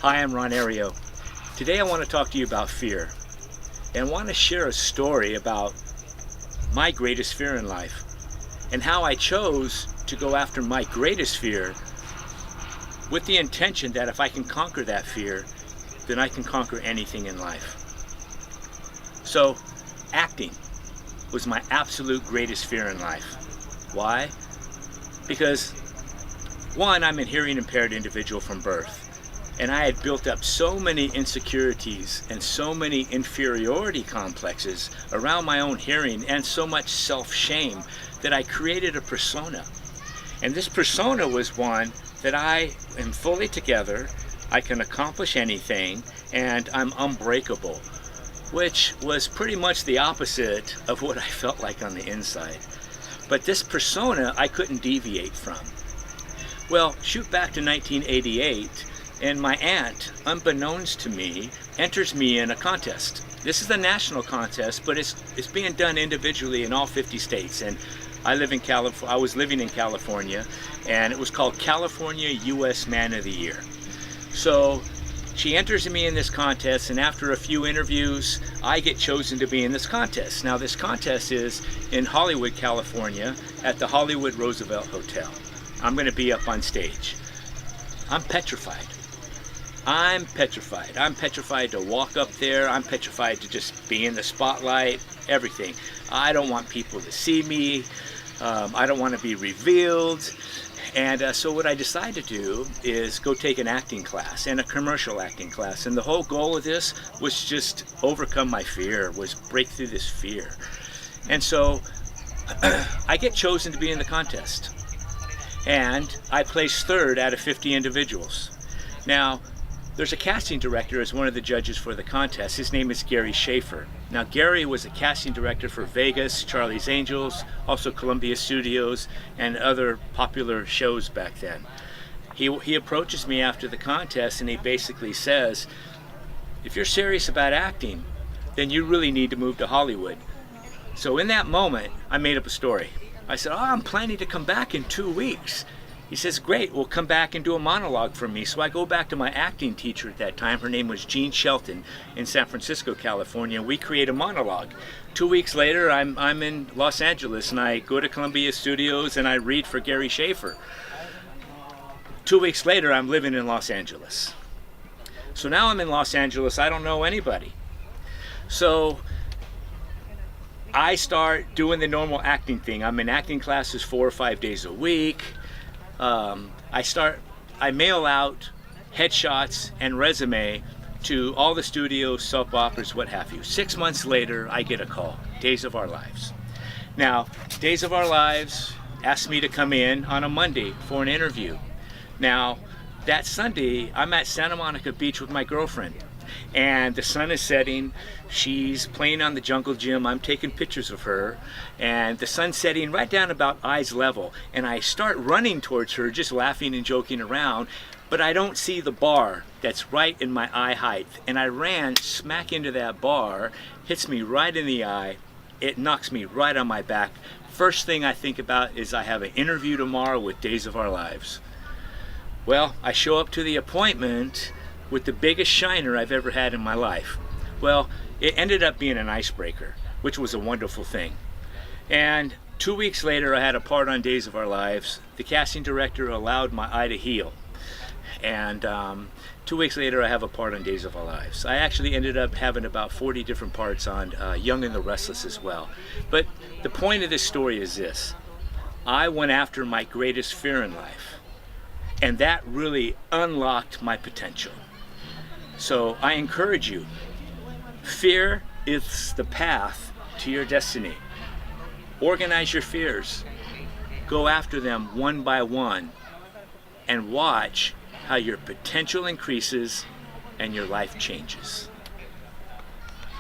Hi, I'm Ron Ario. Today I want to talk to you about fear, and want to share a story about my greatest fear in life and how I chose to go after my greatest fear with the intention that if I can conquer that fear, then I can conquer anything in life. So, acting was my absolute greatest fear in life. Why? Because, one, I'm a hearing impaired individual from birth. And I had built up so many insecurities and so many inferiority complexes around my own hearing and so much self-shame that I created a persona. And this persona was one that I am fully together, I can accomplish anything, and I'm unbreakable, which was pretty much the opposite of what I felt like on the inside. But this persona I couldn't deviate from. Well, shoot back to 1988, and my aunt, unbeknownst to me, enters me in a contest. This is a national contest, but it's being done individually in all 50 states. And I was living in California, and it was called California U.S. Man of the Year. So she enters me in this contest, and after a few interviews, I get chosen to be in this contest. Now, this contest is in Hollywood, California, at the Hollywood Roosevelt Hotel. I'm going to be up on stage. I'm petrified. I'm petrified. I'm petrified to walk up there. I'm petrified to just be in the spotlight, everything. I don't want people to see me. I don't want to be revealed. And so what I decided to do is go take an acting class, and a commercial acting class. And the whole goal of this was just overcome my fear, was break through this fear. And so I get chosen to be in the contest. And I placed third out of 50 individuals. Now, there's a casting director as one of the judges for the contest. His name is Schaefer. Now, Gary was a casting director for Vegas, Charlie's Angels, also Columbia Studios, and other popular shows back then. He approaches me after the contest, and he basically says, if you're serious about acting, then you really need to move to Hollywood. So in that moment, I made up a story. I said, I'm planning to come back in 2 weeks. He says, great, we'll come back and do a monologue for me. So I go back to my acting teacher at that time. Her name was Jean Shelton in San Francisco, California. We create a monologue. 2 weeks later, I'm in Los Angeles, and I go to Columbia Studios and I read for Gary Schaefer. 2 weeks later, I'm living in Los Angeles. So now I'm in Los Angeles. I don't know anybody. So I start doing the normal acting thing. I'm in acting classes 4 or 5 days a week. I mail out headshots and resume to all the studios, soap operas, what have you. 6 months later, I get a call, Days of Our Lives. Now, Days of Our Lives asked me to come in on a Monday for an interview. Now, that Sunday, I'm at Santa Monica Beach with my girlfriend. And the sun is setting, she's playing on the jungle gym, I'm taking pictures of her, and the sun's setting right down about eyes level, and I start running towards her, just laughing and joking around, but I don't see the bar that's right in my eye height, and I ran smack into that bar, hits me right in the eye, it knocks me right on my back. First thing I think about is I have an interview tomorrow with Days of Our Lives. Well, I show up to the appointment with the biggest shiner I've ever had in my life. Well, it ended up being an icebreaker, which was a wonderful thing. And 2 weeks later, I had a part on Days of Our Lives. The casting director allowed my eye to heal. And 2 weeks later, I have a part on Days of Our Lives. I actually ended up having about 40 different parts on Young and the Restless as well. But the point of this story is this. I went after my greatest fear in life. And that really unlocked my potential. So I encourage you, fear is the path to your destiny. Organize your fears, go after them one by one, and watch how your potential increases and your life changes.